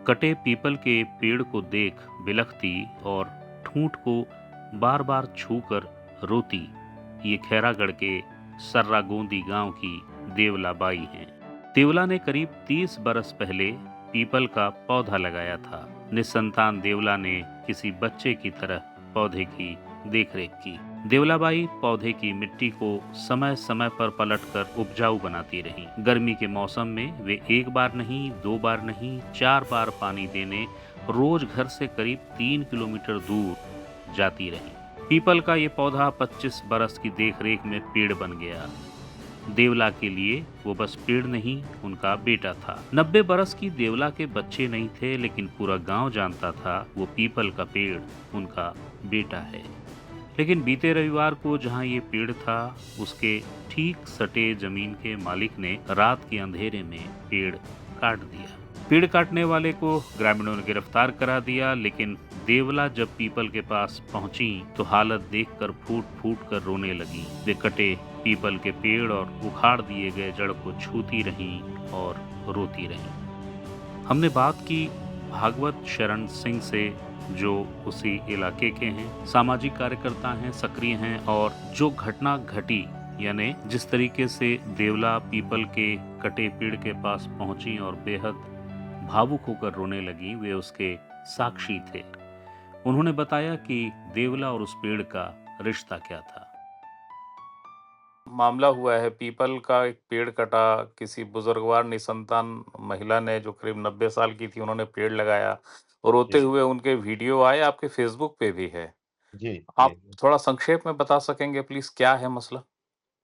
कटे पीपल के पेड़ को देख बिलखती और ठूंठ को बार बार छूकर रोती ये खैरागढ़ के सर्रागोंदी गांव की देवला बाई हैं। देवला ने करीब 30 बरस पहले पीपल का पौधा लगाया था। निसंतान देवला ने किसी बच्चे की तरह पौधे की देखरेख की। देवलाबाई पौधे की मिट्टी को समय समय पर पलटकर उपजाऊ बनाती रहीं। गर्मी के मौसम में वे एक बार नहीं, 2 बार नहीं, 4 बार पानी देने रोज घर से करीब 3 किलोमीटर दूर जाती रहीं। पीपल का ये पौधा 25 बरस की देखरेख में पेड़ बन गया। देवला के लिए वो बस पेड़ नहीं, उनका बेटा था। 90 बरस की देवला के बच्चे नहीं थे, लेकिन पूरा गांव जानता था वो पीपल का पेड़ उनका बेटा है। लेकिन बीते रविवार को जहां ये पेड़ था, उसके ठीक सटे जमीन के मालिक ने रात के अंधेरे में पेड़ काट दिया। पेड़ काटने वाले को ग्रामीणों ने गिरफ्तार करा दिया, लेकिन देवला जब पीपल के पास पहुंची तो हालत देखकर फूट फूट कर रोने लगी। वे कटे पीपल के पेड़ और उखाड़ दिए गए जड़ को छूती रहीं और रोती रहीं। हमने बात की भागवत शरण सिंह से, जो उसी इलाके के हैं, सामाजिक कार्यकर्ता हैं, सक्रिय हैं, और जो घटना घटी यानी जिस तरीके से देवला पीपल के कटे पेड़ के पास पहुंची और बेहद भावुक होकर रोने लगी, वे उसके साक्षी थे। उन्होंने बताया कि देवला और उस पेड़ का रिश्ता क्या था। मामला हुआ है, पीपल का एक पेड़ कटा, किसी बुजुर्गवार निसंतान महिला ने जो करीब 90 साल की थी, उन्होंने पेड़ लगाया और रोते जी, हुए उनके वीडियो आए, आपके फेसबुक पे भी है। जी, जी। आप थोड़ा संक्षेप में बता सकेंगे प्लीज, क्या है मसला?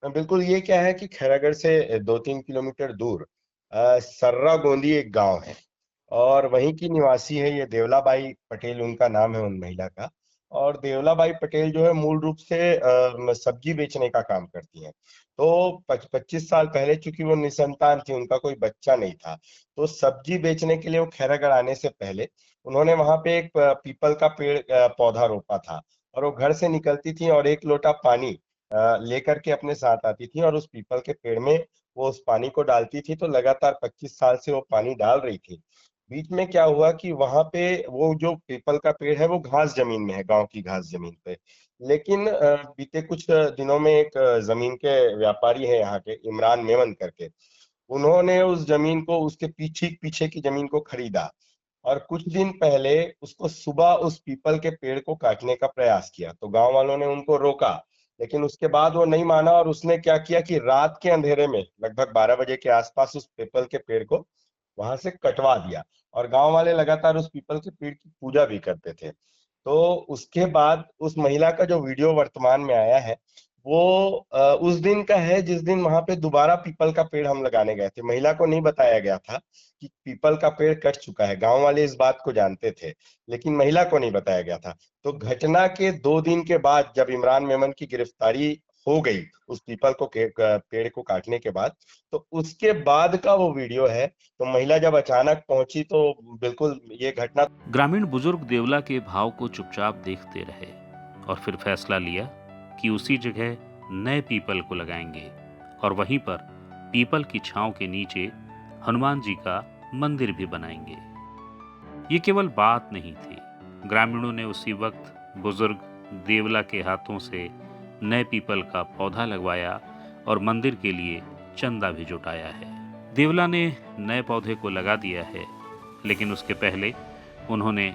बिल्कुल, ये क्या है कि खैरागढ़ से 2-3 किलोमीटर दूर सर्रा गोंदी एक गांव है और वहीं की निवासी है ये देवलाबाई पटेल, उनका नाम है उन महिला का। और देवलाबाई पटेल जो है मूल रूप से सब्जी बेचने का काम करती हैं। तो 25 साल पहले, चूंकि वो निसंतान थी, उनका कोई बच्चा नहीं था, तो सब्जी बेचने के लिए वो खैरागढ़ आने से पहले उन्होंने वहां पे एक पीपल का पेड़ पौधा रोपा था। और वो घर से निकलती थी और एक लोटा पानी लेकर के अपने साथ आती थी और उस पीपल के पेड़ में वो उस पानी को डालती थी। तो लगातार 25 साल से वो पानी डाल रही थी। बीच में क्या हुआ कि वहां पे वो जो पीपल का पेड़ है वो घास जमीन में है, गांव की घास जमीन पे। लेकिन बीते कुछ दिनों में एक जमीन के व्यापारी है यहाँ के, इमरान मेमन करके, उन्होंने उस जमीन को, उसके पीछे पीछे की जमीन को खरीदा और कुछ दिन पहले उसको सुबह उस पीपल के पेड़ को काटने का प्रयास किया। तो गांव वालों ने उनको रोका, लेकिन उसके बाद वो नहीं माना और उसने क्या किया कि रात के अंधेरे में लगभग 12 बजे के आसपास उस पीपल के पेड़ को वहां से कटवा दिया। और गांव वाले लगातार उस पीपल के पेड़ की पूजा भी करते थे। तो उसके बाद उस महिला का जो वीडियो वर्तमान में आया है वो उस दिन का है जिस दिन वहां पे दोबारा पीपल का पेड़ हम लगाने गए थे। महिला को नहीं बताया गया था कि पीपल का पेड़ कट चुका है, गांव वाले इस बात को जानते थे, लेकिन महिला को नहीं बताया गया था। तो घटना के 2 दिन के बाद जब इमरान मेमन की गिरफ्तारी हो गई उस पीपल को पेड़ को काटने के बाद, तो उसके बाद का वो वीडियो है। तो महिला जब अचानक पहुंची तो बिल्कुल ये घटना। ग्रामीण बुजुर्ग देवला के भाव को चुपचाप देखते रहे और फिर फैसला लिया कि उसी जगह नए पीपल को लगाएंगे और वहीं पर पीपल की छांव के नीचे हनुमान जी का मंदिर भी बनाएंगे। ये केवल बात नहीं थी, ग्रामीणों ने उसी वक्त बुजुर्ग देवला के हाथों से नए पीपल का पौधा लगवाया और मंदिर के लिए चंदा भी जुटाया है। देवला ने नए पौधे को लगा दिया है, लेकिन उसके पहले उन्होंने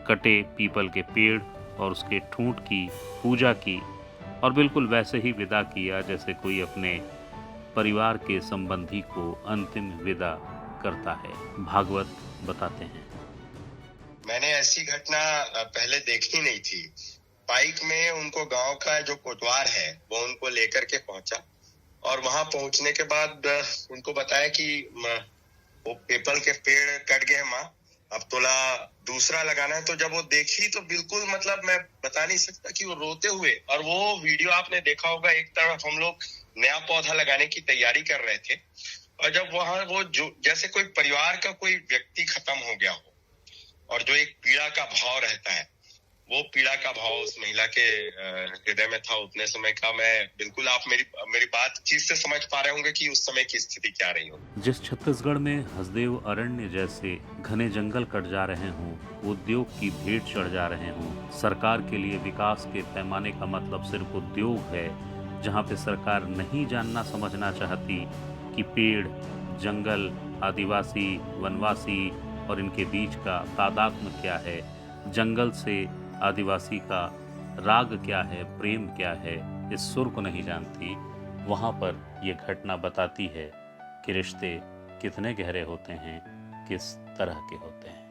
कटे पीपल के पेड़ और उसके ठूंठ की पूजा की और बिल्कुल वैसे ही विदा किया जैसे कोई अपने परिवार के संबंधी को अंतिम विदा करता है। भागवत बताते हैं, मैंने ऐसी घटना पहले देखी नहीं थी। बाइक में उनको गांव का जो कोटवार है वो उनको लेकर के पहुंचा और वहां पहुंचने के बाद उनको बताया कि वो पीपल के पेड़ कट गए माँ, अब तोला दूसरा लगाना है। तो जब वो देखी तो बिल्कुल, मतलब मैं बता नहीं सकता कि वो रोते हुए, और वो वीडियो आपने देखा होगा, एक तरफ हम लोग नया पौधा लगाने की तैयारी कर रहे थे और जब वहां वो जो जैसे कोई परिवार का कोई व्यक्ति खत्म हो गया हो और जो एक पीड़ा का भाव रहता है, वो पीड़ा का भाव उस महिला के हृदय में था उतने समय का। मैं बिल्कुल, आप मेरी बात ठीक से समझ पा रहे होंगे कि उस समय की स्थिति क्या रही हो। जिस छत्तीसगढ़ में हसदेव अरण्य जैसे घने जंगल कट जा रहे हों, उद्योग की भेंट चढ़ जा रहे हों, सरकार के लिए विकास के पैमाने का मतलब सिर्फ उद्योग है, जहां पे सरकार नहीं जानना समझना चाहती कि पेड़, जंगल, आदिवासी, वनवासी और इनके बीच का तादात्म्य क्या है, जंगल से आदिवासी का राग क्या है, प्रेम क्या है, इस सुर को नहीं जानती, वहां पर ये घटना बताती है कि रिश्ते कितने गहरे होते हैं, किस तरह के होते हैं।